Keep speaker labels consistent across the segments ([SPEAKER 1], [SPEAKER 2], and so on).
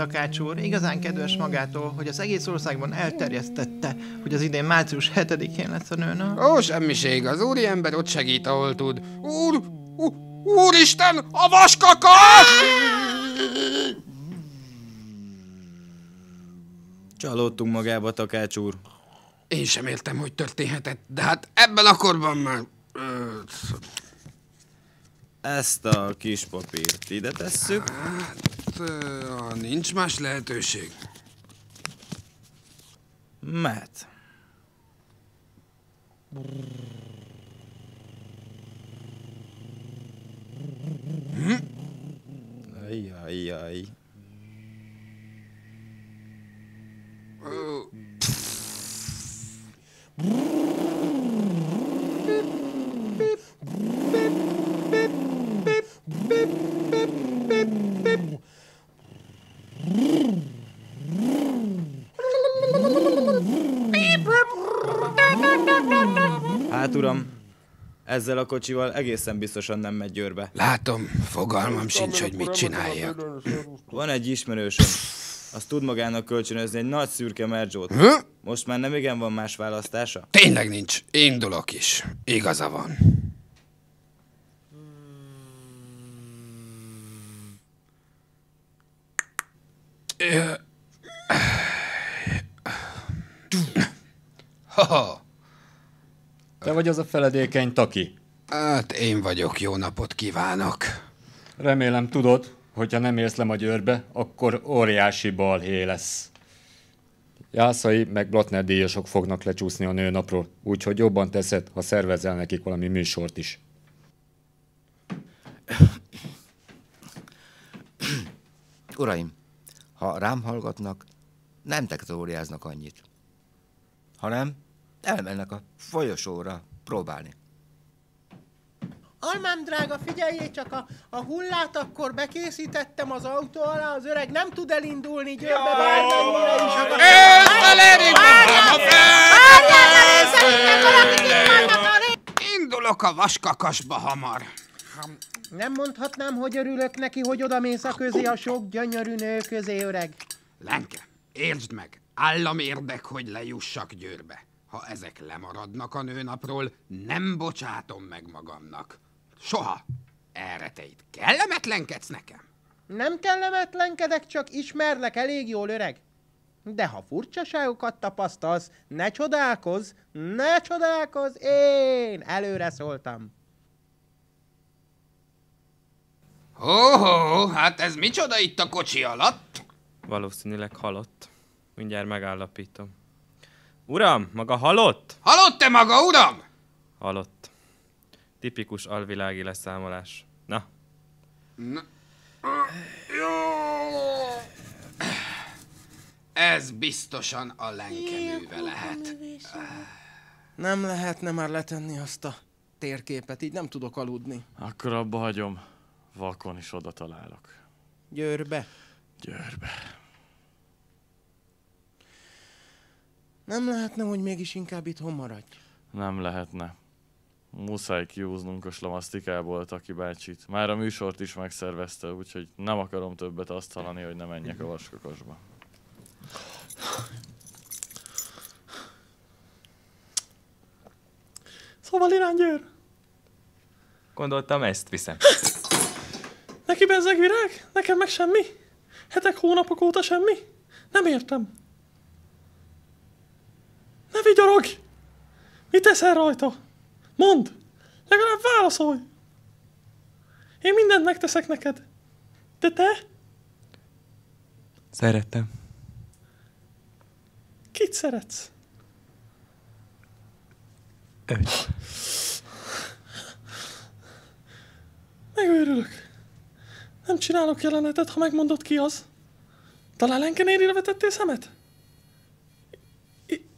[SPEAKER 1] Takács úr, igazán kedves magától, hogy az egész országban elterjesztette, hogy az idén március 7-én lesz a nőnap.
[SPEAKER 2] Ó, semmiség, az úriember ott segít, ahol tud. Úristen, a vaskakas!
[SPEAKER 3] Csalódtunk magába, Takács úr.
[SPEAKER 2] Én sem értem, hogy történhetett, de hát ebben a korban már...
[SPEAKER 3] Ezt a kis papírt ide tesszük.
[SPEAKER 2] Hát, nincs más lehetőség.
[SPEAKER 3] Mehet. Ajjajjaj. Hát uram, ezzel a kocsival egészen biztosan nem megy Győrbe.
[SPEAKER 2] Látom, fogalmam sincs, hogy mit csináljak.
[SPEAKER 3] Van egy ismerősöm, azt tud magának kölcsönözni egy nagy szürke Merdzsót. Most már nem igen van más választása?
[SPEAKER 2] Tényleg nincs, indulok is. Igaza van.
[SPEAKER 4] Te vagy az a feledékeny Taki.
[SPEAKER 2] Hát én vagyok, jó napot kívánok.
[SPEAKER 4] Remélem tudod, hogyha nem érsz le a Győrbe, akkor óriási balhé lesz. Jászai meg Blattner díjasok fognak lecsúszni a nőnapról, úgyhogy jobban teszed, ha szervezel nekik valami műsort is.
[SPEAKER 5] Uraim, ha rám hallgatnak, nem tektóriáznak annyit, hanem elmennek a folyosóra próbálni.
[SPEAKER 6] Almám drága, figyeljék csak, a hullát akkor bekészítettem az autó alá, az öreg nem tud elindulni Győrbe, bármennyire is akar.
[SPEAKER 2] Indulok a vaskakasba hamar.
[SPEAKER 6] Nem mondhatnám, hogy örülök neki, hogy odamész a közé a sok gyönyörű nő közé, öreg.
[SPEAKER 2] Lenke, értsd meg, állam érdek, hogy lejussak Győrbe. Ha ezek lemaradnak a nőnapról, nem bocsátom meg magamnak. Soha. Erre te itt kellemetlenkedsz nekem?
[SPEAKER 6] Nem kellemetlenkedek, csak ismerlek elég jól, öreg. De ha furcsaságokat tapasztalsz, ne csodálkozz, én előre szóltam.
[SPEAKER 2] Ho, hát ez micsoda itt a kocsi alatt?
[SPEAKER 7] Valószínűleg halott. Mindjárt megállapítom. Uram, maga halott?
[SPEAKER 2] Halott-e maga, uram?
[SPEAKER 7] Halott. Tipikus alvilági leszámolás. Na.
[SPEAKER 2] Jó. Ez biztosan a Lenke műve lehet.
[SPEAKER 1] Nem lehetne már letenni azt a térképet, így nem tudok aludni.
[SPEAKER 8] Akkor abba hagyom. Vakon is oda találok.
[SPEAKER 1] Győrbe?
[SPEAKER 8] Győrbe.
[SPEAKER 1] Nem lehetne, hogy mégis inkább itthon maradj?
[SPEAKER 8] Nem lehetne. Muszáj kihúznunk a slamasztikából Taki bácsit. Már a műsort is megszervezte, úgyhogy nem akarom többet azt hallani, hogy ne menjek a vaskakasba.
[SPEAKER 9] Szóval irány Győr.
[SPEAKER 7] Gondoltam, ezt viszem.
[SPEAKER 9] Neki bezzeg virág? Nekem meg semmi? Hetek, hónapok óta semmi? Nem értem. Ne vigyorogj! Mit teszel rajta? Mondd! Legalább válaszolj! Én mindent megteszek neked. De te?
[SPEAKER 7] Szeretem.
[SPEAKER 9] Kit szeretsz?
[SPEAKER 7] Őt.
[SPEAKER 9] Megőrülök. Nem csinálok jelenetet, ha megmondod, ki az. Talán Lenke nénire vetettél szemet?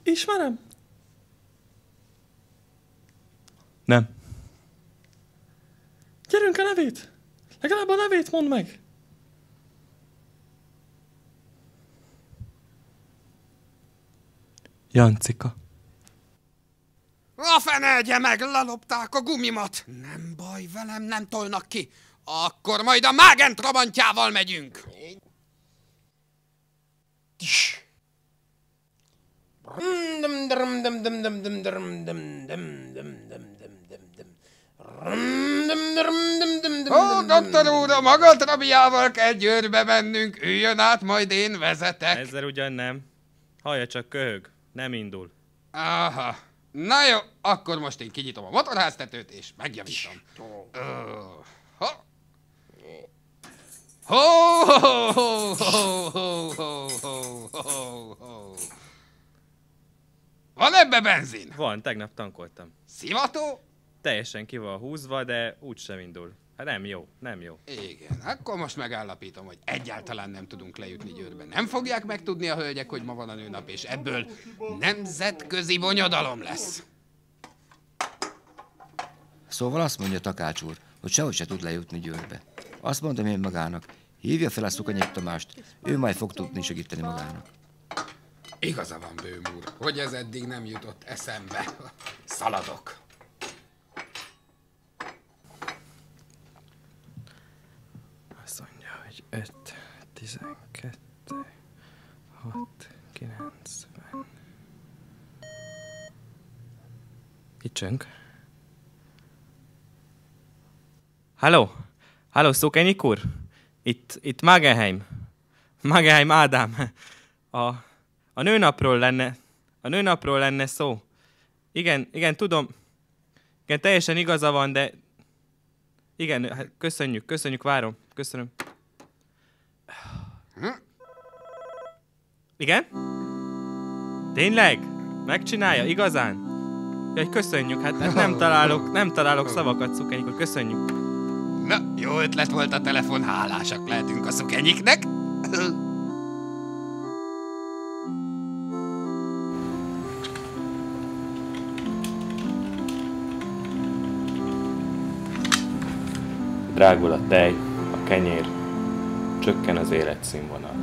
[SPEAKER 9] Ismerem?
[SPEAKER 7] Nem.
[SPEAKER 9] Gyerünk a nevét! Legalább a nevét mondd meg!
[SPEAKER 7] Jancika.
[SPEAKER 2] A fenelje meg, lelopták a gumimat. Nem baj, velem nem tolnak ki. Akkor majd a Mágen Trabantjával megyünk. Ó, doktor úr, a maga trabiával kell Győrbe mennünk, üljön át, majd én vezetek.
[SPEAKER 7] Ezzel ugyan nem. Hallja, csak köhög. Nem indul.
[SPEAKER 2] Aha. Na jó, akkor most én kinyitom a motorháztetőt, és megjavítom. Ha. Ho, ho, ho, ho, ho, ho, ho, ho, ho. Van ebbe benzin?
[SPEAKER 7] Van, tegnap tankoltam.
[SPEAKER 2] Szivató?
[SPEAKER 7] Teljesen ki van húzva, de úgysem indul. Hát nem jó, nem jó.
[SPEAKER 2] Igen, akkor most megállapítom, hogy egyáltalán nem tudunk lejutni Győrbe. Nem fogják megtudni a hölgyek, hogy ma van a nőnap, és ebből nemzetközi bonyodalom lesz.
[SPEAKER 5] Szóval azt mondja Takács úr, hogy sehogy se tud lejutni Győrbe. Azt mondom én magának, hívja fel a Szukanyik Tamást, ő majd fog tudni segíteni magának.
[SPEAKER 2] Igaza van, Bőm úr, hogy ez eddig nem jutott eszembe. Szaladok.
[SPEAKER 7] Azt mondja, hogy 5, 12, 6, 90. Itt csöng. Halló? Halló, Szukanyik úr? Itt Magenheim. Magenheim Ádám. A nőnapról lenne szó. Igen, tudom. Igen, teljesen igaza van, de... Igen, hát köszönjük, várom. Köszönöm. Igen? Tényleg? Megcsinálja? Igazán? Jaj, köszönjük, hát nem találok szavakat, Szukanyik úr, köszönjük.
[SPEAKER 2] Na, jó ötlet volt a telefon, hálásak lehetünk a Szukanyiknek.
[SPEAKER 7] Drágul a tej, a kenyér, csökken az életszínvonal.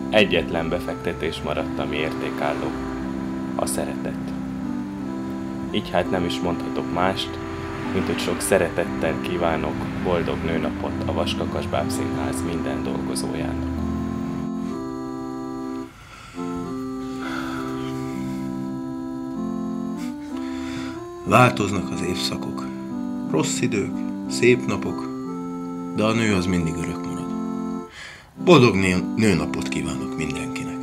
[SPEAKER 7] Egyetlen befektetés maradt, ami értékálló, a szeretet. Így hát nem is mondhatok mást, mint hogy sok szeretettel kívánok boldog nőnapot a Vaskakas Bábszínház minden dolgozójának.
[SPEAKER 10] Változnak az évszakok, rossz idők, szép napok, de a nő az mindig örök marad. Boldog nőnapot kívánok mindenkinek!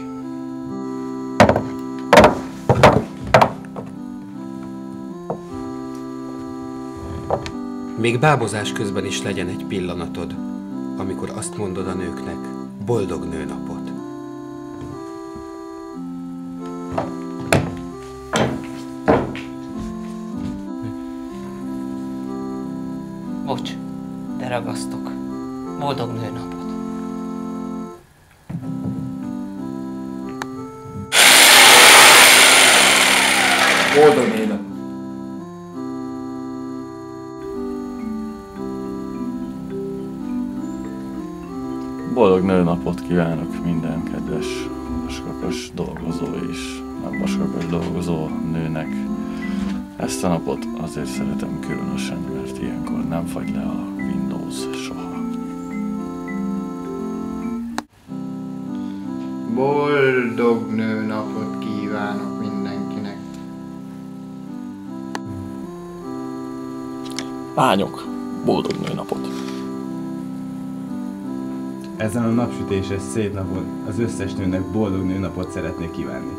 [SPEAKER 11] Még bábozás közben is legyen egy pillanatod, amikor azt mondod a nőknek, boldog nőnapot.
[SPEAKER 12] Bocs, de ragasztok. Boldog nőnapot.
[SPEAKER 3] Boldog nőnapot.
[SPEAKER 8] Boldog nőnapot kívánok minden kedves vaskakas dolgozó és nem vaskakas dolgozó nőnek. Ezt a napot azért szeretem különösen, mert ilyenkor nem fagy le a Windows soha.
[SPEAKER 13] Boldog nőnapot kívánok mindenkinek.
[SPEAKER 8] Lányok, boldog nőnapot!
[SPEAKER 3] Ezen a napsütéses szép napon az összes nőnek boldog nőnapot szeretnék kívánni.